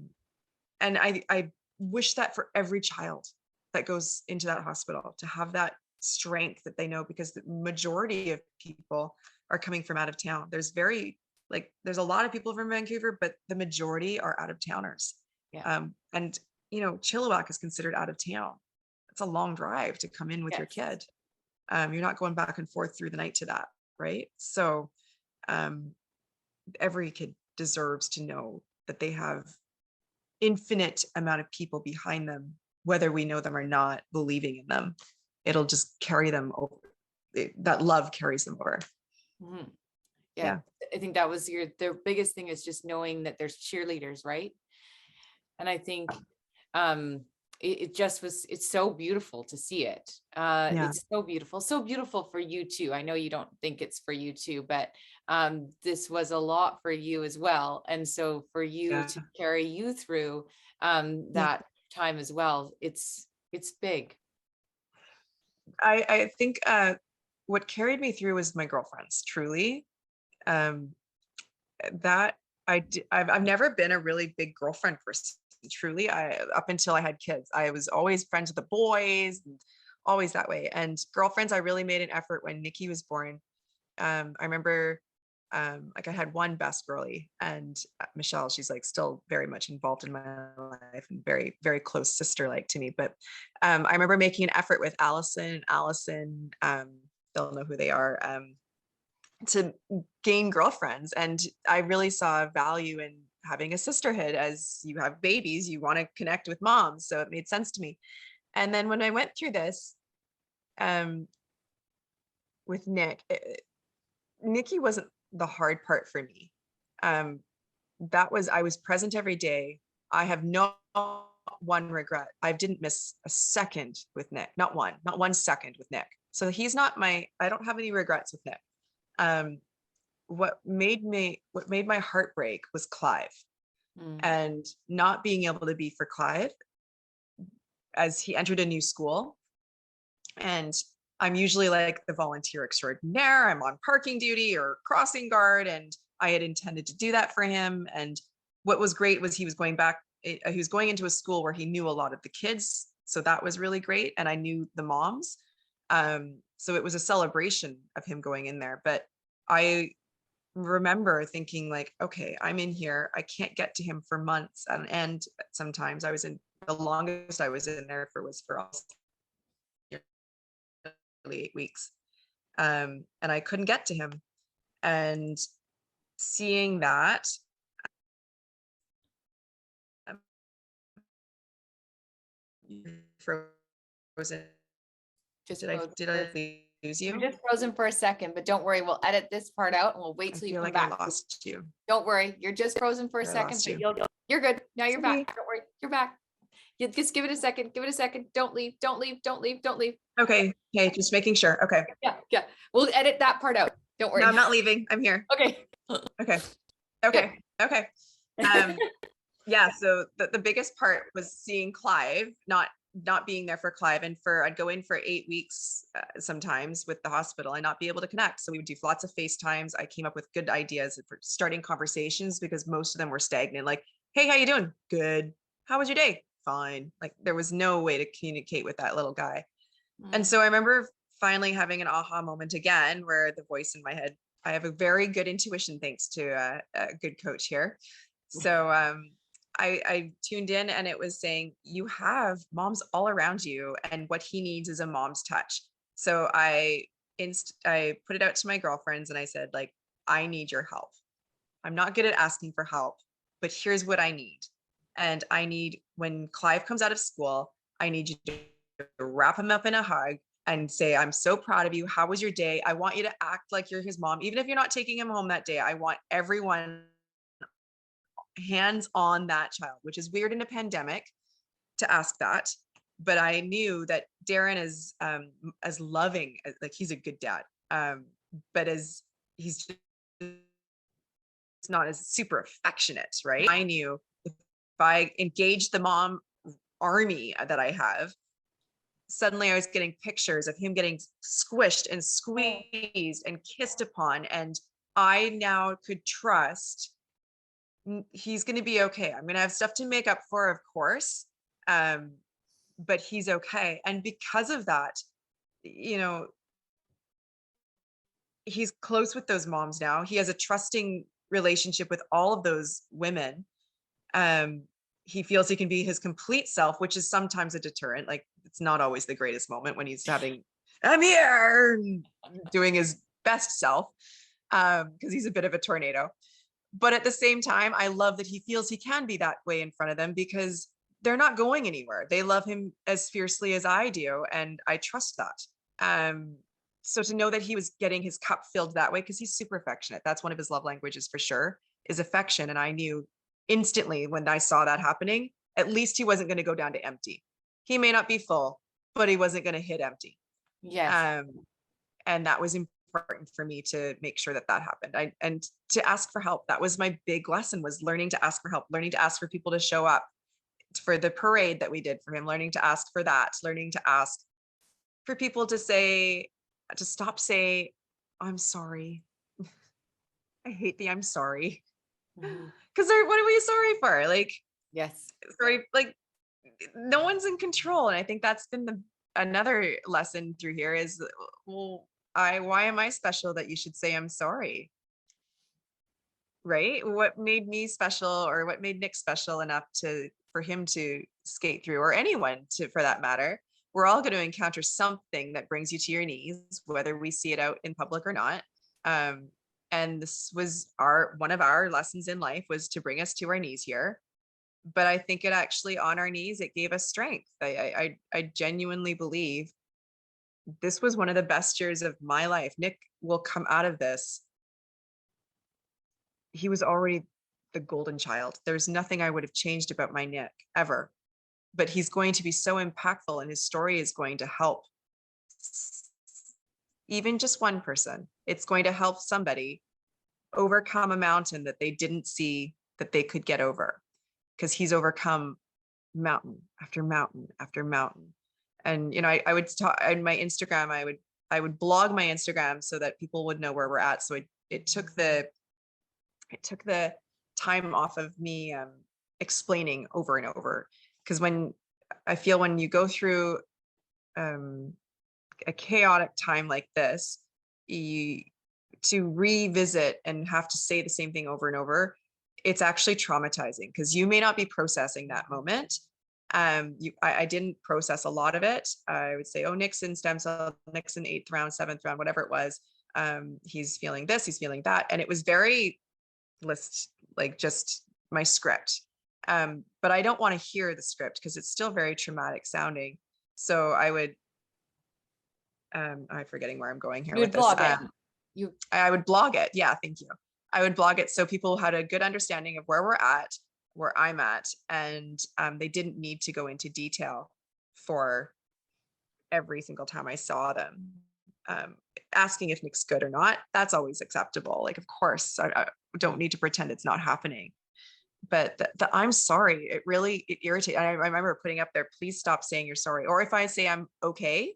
And I wish that for every child that goes into that hospital, to have that strength that they know, because the majority of people are coming from out of town. There's a lot of people from Vancouver, but the majority are out of towners. Yeah. And Chilliwack is considered out of town. It's a long drive to come in with your kid. You're not going back and forth through the night to that, right? So every kid deserves to know that they have infinite amount of people behind them, whether we know them or not, believing in them. It'll just carry them over. That love carries them over. Mm-hmm. Yeah. I think that was their biggest thing, is just knowing that there's cheerleaders, right? And I think it just was, it's so beautiful to see it. It's so beautiful for you too. I know you don't think it's for you too, but this was a lot for you as well. And so for you to carry you through that time as well, it's big. I think what carried me through was my girlfriends, truly. That I've never been a really big girlfriend person, truly. Up until I had kids, I was always friends with the boys and always that way. And girlfriends, I really made an effort when Nikki was born. I remember like I had one best girly, and Michelle, she's like still very much involved in my life and very, very close sister like to me. But I remember making an effort with Allison, they'll know who they are, to gain girlfriends. And I really saw value in having a sisterhood. As you have babies, you want to connect with moms. So it made sense to me. And then when I went through this with Nikki wasn't the hard part for me. I was present every day. I have no one regret. I didn't miss a second with Nick, not 1 second with Nick. So he's not I don't have any regrets with Nick. What made my heart break was Clive, and not being able to be for Clive as he entered a new school. And I'm usually like the volunteer extraordinaire. I'm on parking duty or crossing guard, and I had intended to do that for him. And what was great was he was going into a school where he knew a lot of the kids. So that was really great. And I knew the moms. So it was a celebration of him going in there. But I remember thinking like, okay, I'm in here. I can't get to him for months. And sometimes the longest I was in there was for almost 8 weeks. And I couldn't get to him. And seeing that, frozen. Did I lose you? You're just frozen for a second, but don't worry. We'll edit this part out and we'll wait till you come back. I lost you. Don't worry. You're just frozen for a second, but you're good. Now you're back. Don't worry. You're back. You just give it a second. Give it a second. Don't leave. Don't leave. Don't leave. Don't leave. Okay. Okay. Just making sure. Okay. Yeah. Yeah. We'll edit that part out. Don't worry. No, I'm not leaving. I'm here. Okay. Okay. Okay. Okay. Yeah. So the biggest part was seeing Clive, not being there for Clive, and I'd go in for 8 weeks sometimes with the hospital and not be able to connect. So we would do lots of FaceTimes. I came up with good ideas for starting conversations because most of them were stagnant. Like, hey, how you doing? Good. How was your day? Fine. Like there was no way to communicate with that little guy. And so I remember finally having an aha moment again, where the voice in my head, I have a very good intuition thanks to a good coach here. So I tuned in, and it was saying, you have moms all around you, and what he needs is a mom's touch. So I put it out to my girlfriends, and I said, like, I need your help. I'm not good at asking for help, but here's what I need. And I need, when Clive comes out of school, I need you to wrap him up in a hug and say, I'm so proud of you. How was your day? I want you to act like you're his mom. Even if you're not taking him home that day, I want everyone hands on that child, which is weird in a pandemic to ask that. But I knew that Darren is as loving, like he's a good dad, but as he's just not as super affectionate, right? I knew if I engaged the mom army that I have, suddenly I was getting pictures of him getting squished and squeezed and kissed upon. And I now could trust he's going to be okay. I'm going to have stuff to make up for, of course. But he's okay. And because of that, you know, he's close with those moms now. He has a trusting relationship with all of those women. He feels he can be his complete self, which is sometimes a deterrent. Like it's not always the greatest moment when he's I'm here, doing his best self, because he's a bit of a tornado. But at the same time, I love that he feels he can be that way in front of them because they're not going anywhere. They love him as fiercely as I do. And I trust that. So to know that he was getting his cup filled that way, because he's super affectionate. That's one of his love languages for sure, is affection. And I knew instantly when I saw that happening, at least he wasn't going to go down to empty. He may not be full, but he wasn't going to hit empty. Yes. And that was important for me to make sure that happened. And to ask for help. That was my big lesson, was learning to ask for help, learning to ask for people to show up for the parade that we did for him, learning to ask for that, learning to ask for people to stop saying, I'm sorry. I hate the I'm sorry. Because what are we sorry for? Like, yes. sorry, like no one's in control. And I think that's been another lesson through here is, well, why am I special that you should say I'm sorry? Right? What made me special, or what made Nick special enough for him to skate through, or anyone to, for that matter? We're all going to encounter something that brings you to your knees, whether we see it out in public or not. And this was one of our lessons in life, was to bring us to our knees here. But I think it actually, on our knees, it gave us strength. I genuinely believe this was one of the best years of my life. Nick will come out of this. He was already the golden child. There's nothing I would have changed about my Nick ever, but he's going to be so impactful, and his story is going to help even just one person. It's going to help somebody overcome a mountain that they didn't see that they could get over, because he's overcome mountain after mountain after mountain. And, I would talk on my Instagram, I would blog my Instagram so that people would know where we're at. So it took the time off of me explaining over and over, because when you go through a chaotic time like this, to revisit and have to say the same thing over and over, it's actually traumatizing, because you may not be processing that moment. I didn't process a lot of it. I would say, oh, Nick's in stem cell, Nick's in 8th round, 7th round, whatever it was. He's feeling this, he's feeling that. And it was very just my script. But I don't want to hear the script, because it's still very traumatic sounding. So I would, I'm forgetting where I'm going here with this. I would blog it. Yeah, thank you. I would blog it so people had a good understanding of where we're at, where I'm at, and they didn't need to go into detail for every single time I saw them. Asking if Nick's good or not, that's always acceptable. Like, of course, I don't need to pretend it's not happening. But the I'm sorry, it irritated. I remember putting up there, please stop saying you're sorry. Or if I say I'm okay,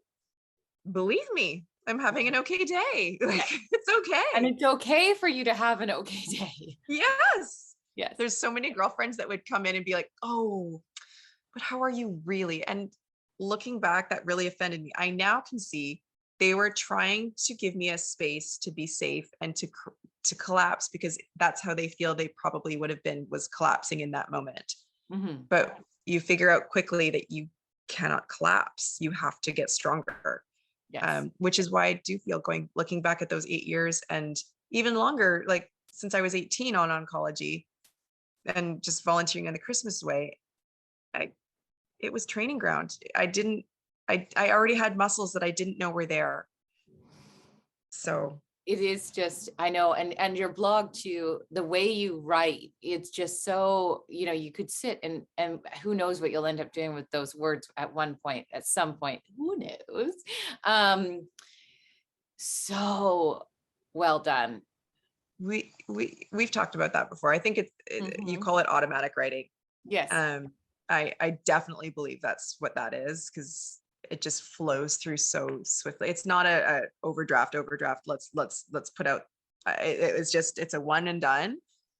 believe me, I'm having an okay day. Like, it's okay. And it's okay for you to have an okay day. Yes. Yes. There's so many girlfriends that would come in and be like, oh, but how are you really? And looking back, that really offended me. I now can see they were trying to give me a space to be safe and to collapse, because that's how they feel they probably would have been, was collapsing in that moment. Mm-hmm. But you figure out quickly that you cannot collapse. You have to get stronger. Yes. Which is why I do feel, looking back at those 8 years and even longer, like since I was 18 on oncology and just volunteering in the Christmas way, it was training ground. I already had muscles that I didn't know were there. So it is just, I know, and your blog too, the way you write, it's just so, you could sit and who knows what you'll end up doing with those words at some point, who knows? So well done. We've talked about that before. I think you call it automatic writing. Yes. I definitely believe that's what that is, because it just flows through so swiftly. It's not a overdraft. Let's put out. It's a one and done,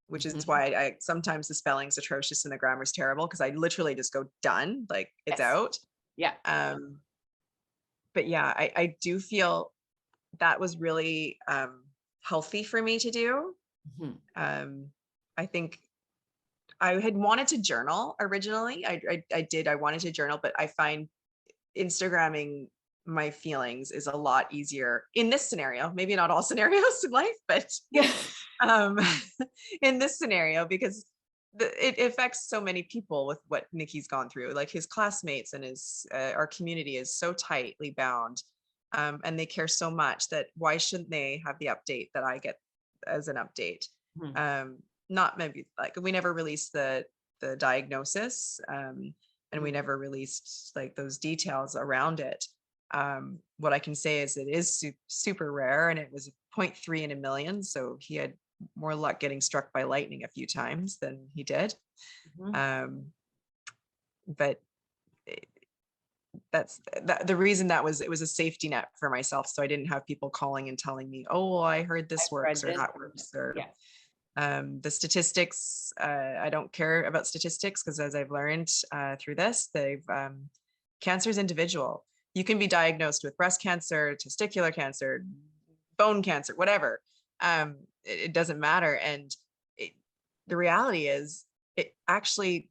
which is why I sometimes the spelling's atrocious and the grammar's terrible, because I literally just go done, like it's out. Yeah. But yeah, I do feel that was really healthy for me to do. I think I had wanted to journal originally. I wanted to journal, but I find Instagramming my feelings is a lot easier in this scenario. Maybe not all scenarios in life, but in this scenario, because it affects so many people with what Nikki's gone through. Like, his classmates and our community is so tightly bound, and they care so much that why shouldn't they have the update that I get as an update? Not maybe, like, we never released the diagnosis, and we never released like those details around it. What I can say is it is super rare, and it was 0.3 in a million. So he had more luck getting struck by lightning a few times than he did. But that's the reason it was a safety net for myself. So I didn't have people calling and telling me, oh, well, I heard this works or that works, or the statistics. I don't care about statistics, because as I've learned through this, cancer is individual. You can be diagnosed with breast cancer, testicular cancer, bone cancer, whatever. It doesn't matter. And the reality is, it actually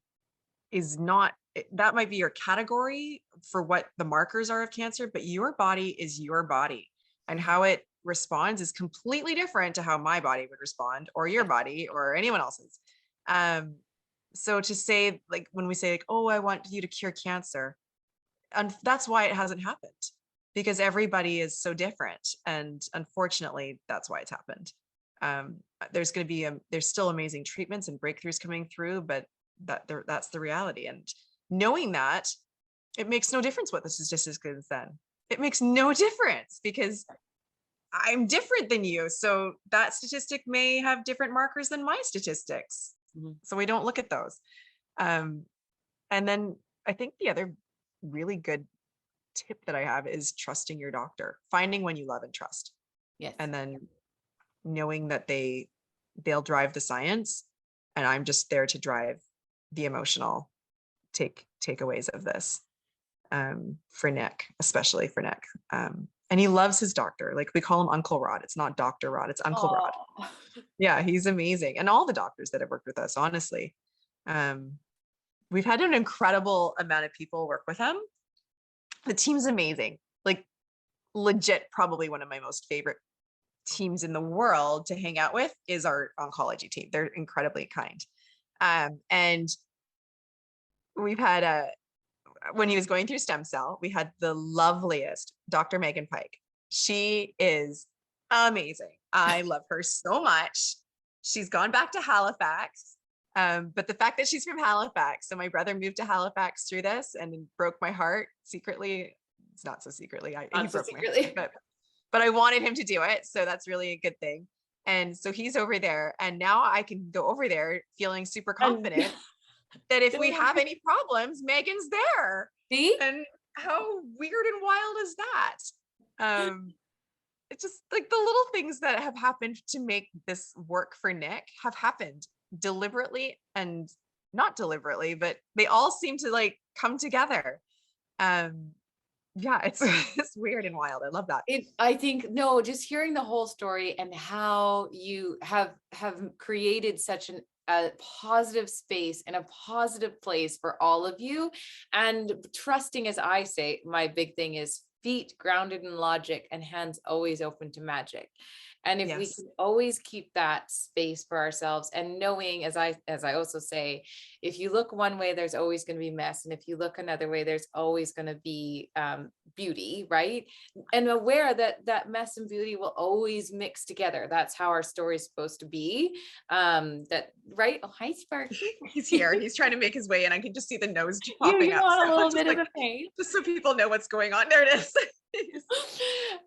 is not, that might be your category for what the markers are of cancer, but your body is your body, and how it responds is completely different to how my body would respond, or your body, or anyone else's. So to say, like, when we say like, oh, I want you to cure cancer, and that's why it hasn't happened, because everybody is so different. And unfortunately, that's why it's happened. There's going to be, there's still amazing treatments and breakthroughs coming through, but that's the reality. And knowing that, it makes no difference what the statistic is then. It makes no difference, because I'm different than you. So that statistic may have different markers than my statistics. So we don't look at those. And then I think the other really good tip that I have is trusting your doctor, finding one you love and trust. Yes. And then knowing that they'll drive the science, and I'm just there to drive the emotional takeaways of this, for Nick, especially for Nick. And he loves his doctor. Like, we call him Uncle Rod. It's not Dr. Rod, it's Uncle Rod. Yeah, he's amazing. And all the doctors that have worked with us, honestly. We've had an incredible amount of people work with him. The team's amazing. Like, legit, probably one of my most favorite teams in the world to hang out with is our oncology team. They're incredibly kind. And we've had when he was going through stem cell, we had the loveliest Dr. Megan Pike. She is amazing. I love her so much. She's gone back to Halifax. But the fact that she's from Halifax, so my brother moved to Halifax through this, and it broke my heart secretly. It's not so secretly. He broke my heart, but I wanted him to do it. So that's really a good thing. And so he's over there, and now I can go over there feeling super confident that if we have any problems, Megan's there. See? And how weird and wild is that? It's just like the little things that have happened to make this work for Nick have happened deliberately and not deliberately, but they all seem to like come together. Yeah, it's weird and wild. I love that. I think, no, just hearing the whole story and how you have created such a positive space and a positive place for all of you, and trusting, as I say, my big thing is feet grounded in logic and hands always open to magic. And if we can always keep that space for ourselves, and knowing, as I also say, if you look one way, there's always going to be mess. And if you look another way, there's always going to be beauty, right? And aware that mess and beauty will always mix together. That's how our story is supposed to be. That, right? Oh, hi, Sparky. He's here. He's trying to make his way in. I can just see the nose popping you up. want a little just bit like, of the pain. just so people know what's going on. There it is.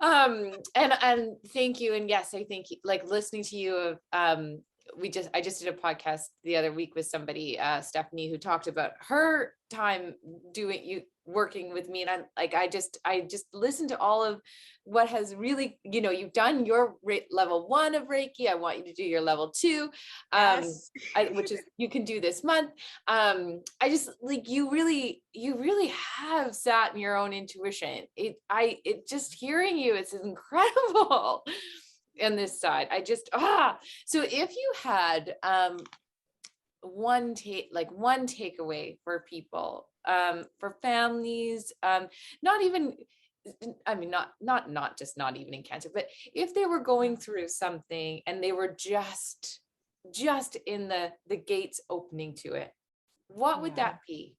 And thank you. And yes, I think, like, listening to you, I just did a podcast the other week with somebody, Stephanie, who talked about her time working with me. And I'm like, I just listened to all of what has really, you've done your level 1 of Reiki. I want you to do your level 2, which is, you can do this month. I just, like, you really have sat in your own intuition. It just hearing you, it's incredible. On this side, so if you had one takeaway for people, for families, not even, I mean, not just not even in cancer, but if they were going through something and they were just in the gates opening to it, what would that be?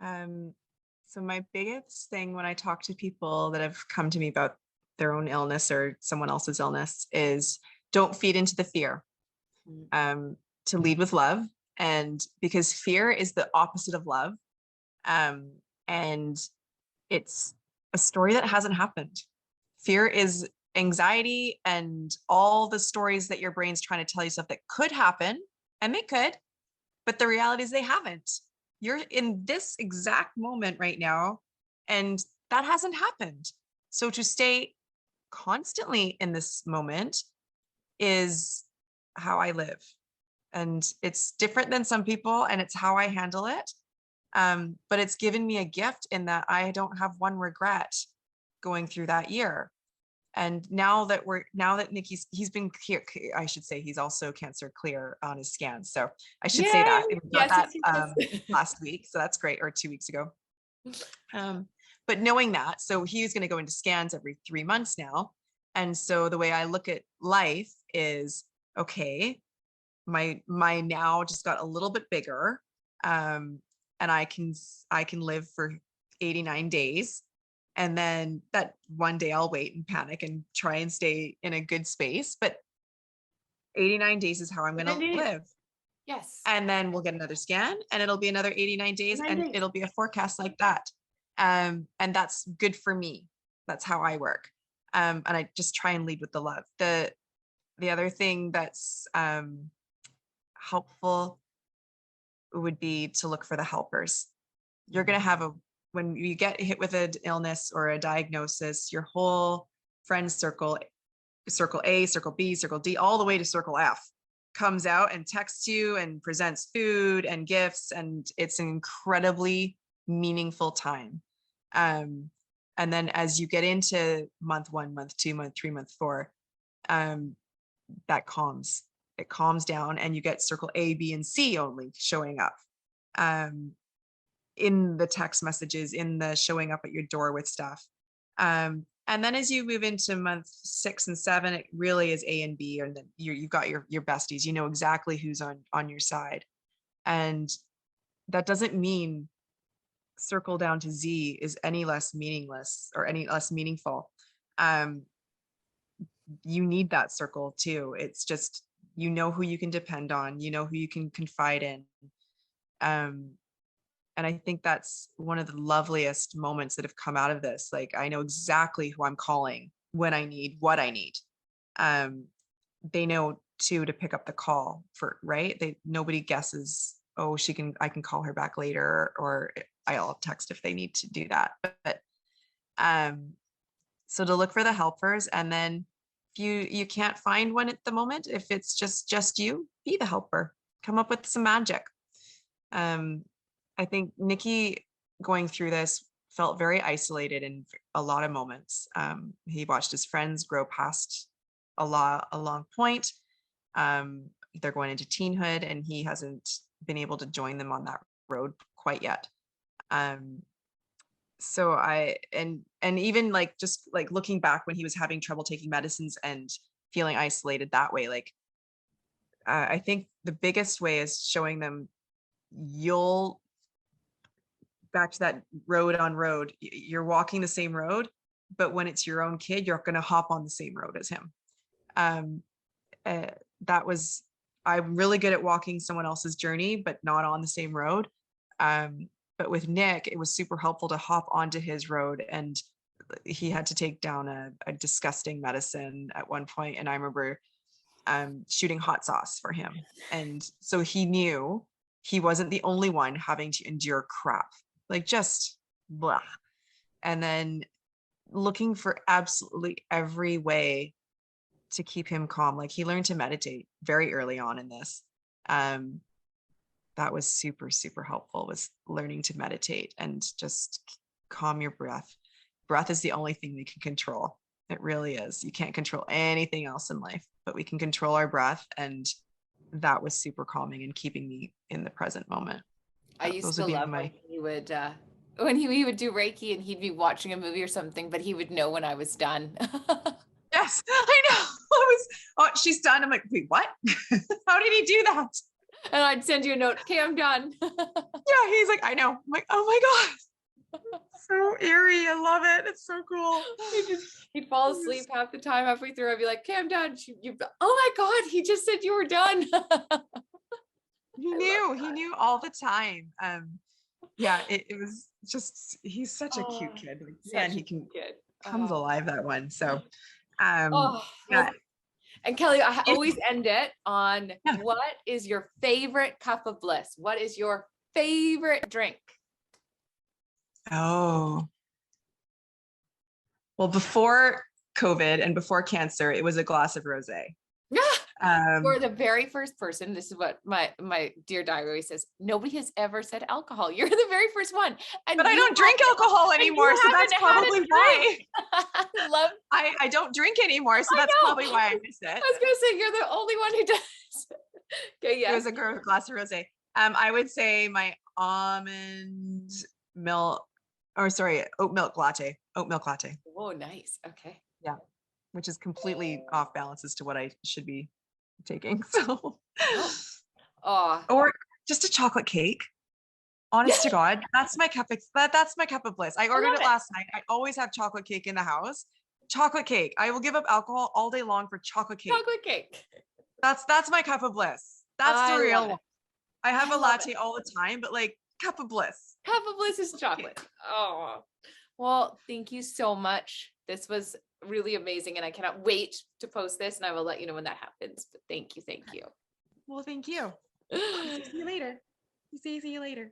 So my biggest thing when I talk to people that have come to me about their own illness or someone else's illness is, don't feed into the fear, to lead with love. And because fear is the opposite of love. And it's a story that hasn't happened. Fear is anxiety and all the stories that your brain's trying to tell you stuff that could happen, and they could, but the reality is they haven't. You're in this exact moment right now, and that hasn't happened. So to stay constantly in this moment is how I live. And it's different than some people, and it's how I handle it. But it's given me a gift in that I don't have one regret going through that year. And now that he's been clear, I should say he's also cancer clear on his scans. So I should say Yay! that we got Yes, that yes, yes, yes. last week. So that's great, or 2 weeks ago. But knowing that, so he's going to go into scans every 3 months now. And so the way I look at life is, okay, my now just got a little bit bigger. And I can live for 89 days. And then that one day I'll wait and panic and try and stay in a good space. But 89 days is how I'm going to 9 days. live. Yes. And then we'll get another scan and it'll be another 89 days 9 and days. it'll be a forecast like that. And that's good for me. That's how I work. And I just try and lead with the love. The other thing that's helpful would be to look for the helpers. You're going to have when you get hit with an illness or a diagnosis, your whole friend circle A, circle B, circle D, all the way to circle F comes out and texts you and presents food and gifts. And it's an incredibly meaningful time. And then as you get into month 1, month 2, month 3, month 4, that calms. It calms down and you get circle A, B, and C only showing up. In the text messages, in the showing up at your door with stuff. And then as you move into month 6 and 7, it really is A and B, and then you've got your besties. You know exactly who's on your side. And that doesn't mean circle down to Z is any less meaningless or any less meaningful. You need that circle too. It's just, you know who you can depend on, you know who you can confide in. And I think that's one of the loveliest moments that have come out of this. Like, I know exactly who I'm calling when I need what I need. They know too to pick up the call for, right? Nobody guesses, oh, I can call her back later, or I'll text if they need to do that. But so to look for the helpers, and then if you can't find one at the moment, if it's just you, be the helper. Come up with some magic. I think Nikki going through this felt very isolated in a lot of moments. He watched his friends grow past a long point. They're going into teenhood and he hasn't been able to join them on that road quite yet. So and even like, just like looking back when he was having trouble taking medicines and feeling isolated that way, like, I think the biggest way is showing them back to that road, you're walking the same road, but when it's your own kid, you're going to hop on the same road as him. I'm really good at walking someone else's journey, but not on the same road. But with Nick, it was super helpful to hop onto his road, and he had to take down a disgusting medicine at one point. And I remember shooting hot sauce for him. And so he knew he wasn't the only one having to endure crap, like just blah. And then looking for absolutely every way to keep him calm. Like, he learned to meditate very early on in this. That was super, super helpful, was learning to meditate and just calm your breath. Breath is the only thing we can control. It really is. You can't control anything else in life, but we can control our breath. And that was super calming and keeping me in the present moment. I used to love when he would he would do Reiki and he'd be watching a movie or something, but he would know when I was done. Yes, I know. She's done. I'm like, wait, what? How did he do that? And I'd send you a note, okay, I'm done. Yeah, he's like, I know. I'm like, oh my God. So eerie. I love it. It's so cool. He'd fall asleep half the time. Halfway through, I'd be like, okay, I'm done. Oh my God, he just said you were done. He knew all the time. Yeah, it was just, he's such a cute kid. Like, man, he comes alive, that one. So yeah. And Kelly, I always end it on, what is your favorite cup of bliss? What is your favorite drink? Oh, well, before COVID and before cancer, it was a glass of rosé. You're the very first person. This is what my dear diary always says. Nobody has ever said alcohol. You're the very first one. And but I don't drink alcohol anymore, so that's probably why. Love. I don't drink anymore, so that's probably why I miss it. I was gonna say you're the only one who does. Okay, yeah. It was a girl with a glass of rosé. I would say my almond milk, or sorry, oat milk latte. Oat milk latte. Oh, nice. Okay. Yeah, which is completely off balance as to what I should be taking. So, Oh, or just a chocolate cake. Honest to God, that's my cup. That's my cup of bliss. I ordered it last night. I always have chocolate cake in the house. Chocolate cake. I will give up alcohol all day long for chocolate cake. chocolate cake. That's my cup of bliss. That's the real one. I have a latte all the time, but like cup of bliss. Cup of bliss is chocolate. Oh, well, thank you so much. This was really amazing, and I cannot wait to post this, and I will let you know when that happens. But thank you, thank you. Well, thank you. See you later. See you later.